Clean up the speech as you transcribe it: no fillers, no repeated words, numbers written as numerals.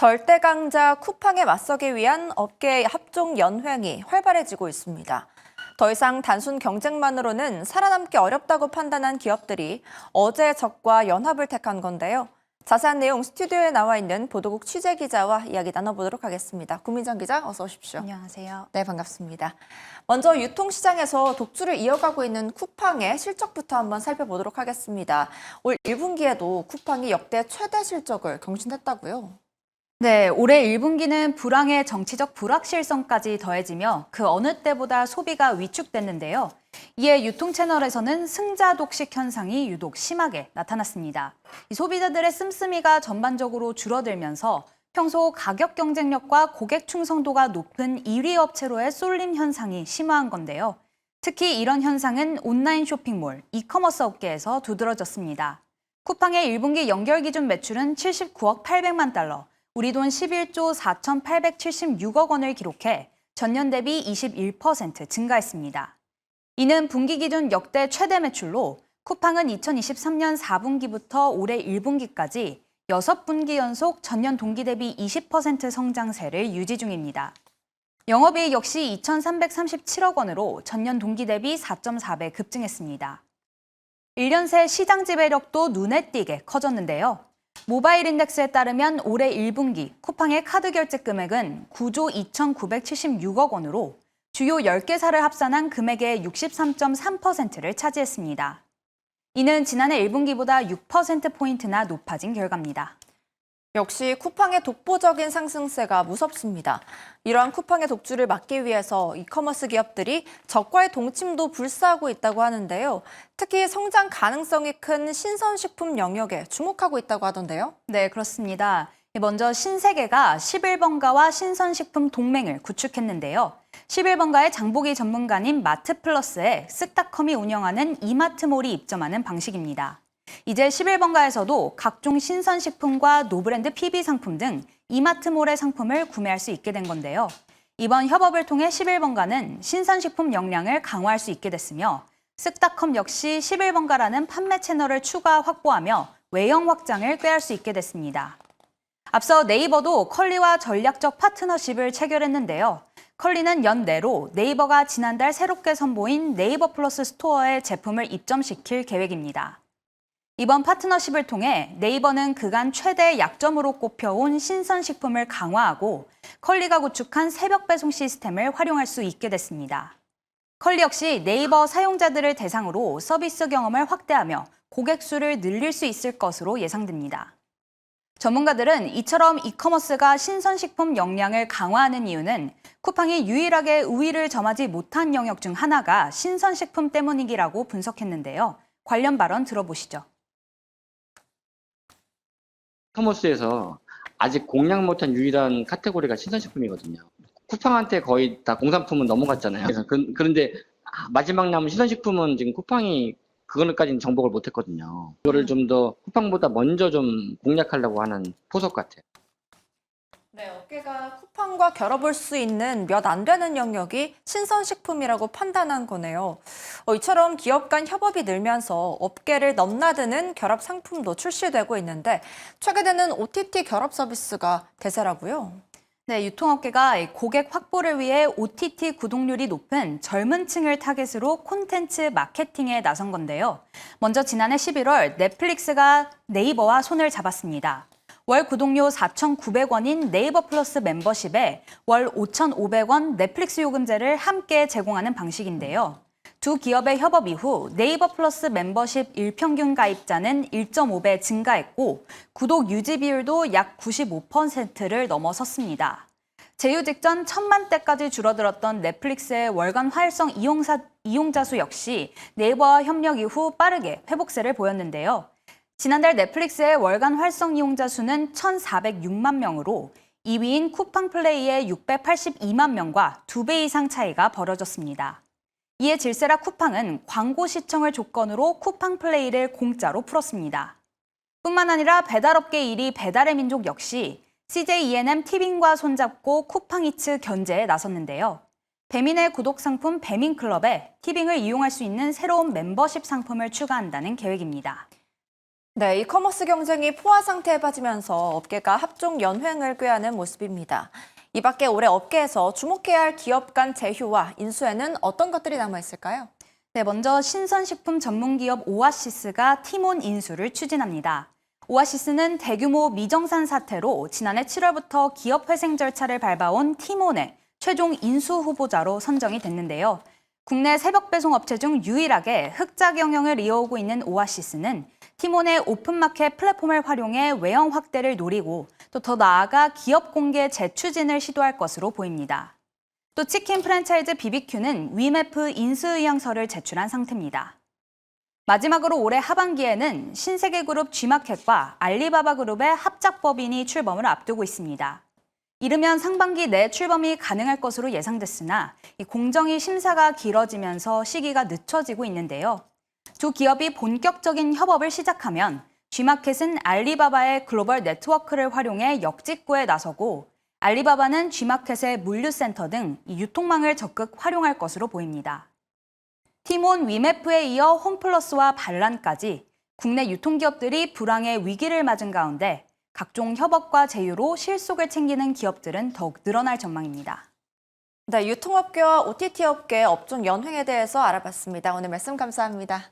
절대 강자 쿠팡에 맞서기 위한 업계의 합종 연횡이 활발해지고 있습니다. 더 이상 단순 경쟁만으로는 살아남기 어렵다고 판단한 기업들이 어제의 적과 연합을 택한 건데요. 자세한 내용 스튜디오에 나와 있는 보도국 취재기자와 이야기 나눠보도록 하겠습니다. 구민정 기자, 어서 오십시오. 안녕하세요. 네, 반갑습니다. 먼저 유통시장에서 독주를 이어가고 있는 쿠팡의 실적부터 한번 살펴보도록 하겠습니다. 올 1분기에도 쿠팡이 역대 최대 실적을 경신했다고요? 네, 올해 1분기는 불황의 정치적 불확실성까지 더해지며 그 어느 때보다 소비가 위축됐는데요. 이에 유통 채널에서는 승자 독식 현상이 유독 심하게 나타났습니다. 이 소비자들의 씀씀이가 전반적으로 줄어들면서 평소 가격 경쟁력과 고객 충성도가 높은 1위 업체로의 쏠림 현상이 심화한 건데요. 특히 이런 현상은 온라인 쇼핑몰, 이커머스 업계에서 두드러졌습니다. 쿠팡의 1분기 연결 기준 매출은 79억 800만 달러, 우리 돈 11조 4,876억 원을 기록해 전년 대비 21% 증가했습니다. 이는 분기 기준 역대 최대 매출로 쿠팡은 2023년 4분기부터 올해 1분기까지 6분기 연속 전년 동기 대비 20% 성장세를 유지 중입니다. 영업이익 역시 2,337억 원으로 전년 동기 대비 4.4배 급증했습니다. 1년 새 시장 지배력도 눈에 띄게 커졌는데요. 모바일 인덱스에 따르면 올해 1분기 쿠팡의 카드 결제 금액은 9조 2,976억 원으로 주요 10개사를 합산한 금액의 63.3%를 차지했습니다. 이는 지난해 1분기보다 6%포인트나 높아진 결과입니다. 역시 쿠팡의 독보적인 상승세가 무섭습니다. 이러한 쿠팡의 독주를 막기 위해서 이커머스 기업들이 적과의 동침도 불사하고 있다고 하는데요. 특히 성장 가능성이 큰 신선식품 영역에 주목하고 있다고 하던데요. 네, 그렇습니다. 먼저 신세계가 11번가와 신선식품 동맹을 구축했는데요. 11번가의 장보기 전문가인 마트플러스에 쓱닷컴이 운영하는 이마트몰이 입점하는 방식입니다. 이제 11번가에서도 각종 신선식품과 노브랜드 PB 상품 등 이마트몰의 상품을 구매할 수 있게 된 건데요. 이번 협업을 통해 11번가는 신선식품 역량을 강화할 수 있게 됐으며 쓱닷컴 역시 11번가라는 판매 채널을 추가 확보하며 외형 확장을 꾀할 수 있게 됐습니다. 앞서 네이버도 컬리와 전략적 파트너십을 체결했는데요. 컬리는 연내로 네이버가 지난달 새롭게 선보인 네이버 플러스 스토어에 제품을 입점시킬 계획입니다. 이번 파트너십을 통해 네이버는 그간 최대 약점으로 꼽혀온 신선식품을 강화하고 컬리가 구축한 새벽 배송 시스템을 활용할 수 있게 됐습니다. 컬리 역시 네이버 사용자들을 대상으로 서비스 경험을 확대하며 고객 수를 늘릴 수 있을 것으로 예상됩니다. 전문가들은 이처럼 이커머스가 신선식품 역량을 강화하는 이유는 쿠팡이 유일하게 우위를 점하지 못한 영역 중 하나가 신선식품 때문이라고 분석했는데요. 관련 발언 들어보시죠. 커머스에서 아직 공략 못한 유일한 카테고리가 신선식품이거든요. 쿠팡한테 거의 다 공산품은 넘어갔잖아요. 그런데 마지막 남은 신선식품은 지금 쿠팡이 그거는까지는 정복을 못했거든요. 그거를 좀 더 쿠팡보다 먼저 좀 공략하려고 하는 포석 같아요. 네, 업계가 쿠팡과 겨뤄볼 수 있는 몇 안 되는 영역이 신선식품이라고 판단한 거네요. 이처럼 기업 간 협업이 늘면서 업계를 넘나드는 결합 상품도 출시되고 있는데 최근에는 OTT 결합 서비스가 대세라고요. 네, 유통업계가 고객 확보를 위해 OTT 구독률이 높은 젊은 층을 타겟으로 콘텐츠 마케팅에 나선 건데요. 먼저 지난해 11월 넷플릭스가 네이버와 손을 잡았습니다. 월 구독료 4,900원인 네이버 플러스 멤버십에 월 5,500원 넷플릭스 요금제를 함께 제공하는 방식인데요. 두 기업의 협업 이후 네이버 플러스 멤버십 일평균 가입자는 1.5배 증가했고 구독 유지 비율도 약 95%를 넘어섰습니다. 제휴 직전 1,000만 대까지 줄어들었던 넷플릭스의 월간 활성 이용자 수 역시 네이버와 협력 이후 빠르게 회복세를 보였는데요. 지난달 넷플릭스의 월간 활성 이용자 수는 1,406만 명으로 2위인 쿠팡 플레이의 682만 명과 2배 이상 차이가 벌어졌습니다. 이에 질세라 쿠팡은 광고 시청을 조건으로 쿠팡 플레이를 공짜로 풀었습니다. 뿐만 아니라 배달업계 1위 배달의 민족 역시 CJ E&M 티빙과 손잡고 쿠팡이츠 견제에 나섰는데요. 배민의 구독 상품 배민클럽에 티빙을 이용할 수 있는 새로운 멤버십 상품을 추가한다는 계획입니다. 네, 이커머스 경쟁이 포화 상태에 빠지면서 업계가 합종 연횡을 꾀하는 모습입니다. 이 밖에 올해 업계에서 주목해야 할 기업 간 제휴와 인수에는 어떤 것들이 남아 있을까요? 네, 먼저 신선식품 전문기업 오아시스가 팀원 인수를 추진합니다. 오아시스는 대규모 미정산 사태로 지난해 7월부터 기업 회생 절차를 밟아온 팀원의 최종 인수 후보자로 선정이 됐는데요. 국내 새벽 배송 업체 중 유일하게 흑자 경영을 이어오고 있는 오아시스는 팀원의 오픈마켓 플랫폼을 활용해 외형 확대를 노리고 또 더 나아가 기업 공개 재추진을 시도할 것으로 보입니다. 또 치킨 프랜차이즈 BBQ는 위메프 인수 의향서를 제출한 상태입니다. 마지막으로 올해 하반기에는 신세계그룹 G마켓과 알리바바 그룹의 합작법인이 출범을 앞두고 있습니다. 이르면 상반기 내 출범이 가능할 것으로 예상됐으나 이 공정위 심사가 길어지면서 시기가 늦춰지고 있는데요. 두 기업이 본격적인 협업을 시작하면 G마켓은 알리바바의 글로벌 네트워크를 활용해 역직구에 나서고 알리바바는 G마켓의 물류센터 등 유통망을 적극 활용할 것으로 보입니다. 팀원 위메프에 이어 홈플러스와 반란까지 국내 유통기업들이 불황의 위기를 맞은 가운데 각종 협업과 제휴로 실속을 챙기는 기업들은 더욱 늘어날 전망입니다. 네, 유통업계와 OTT 업계 업종 연횡에 대해서 알아봤습니다. 오늘 말씀 감사합니다.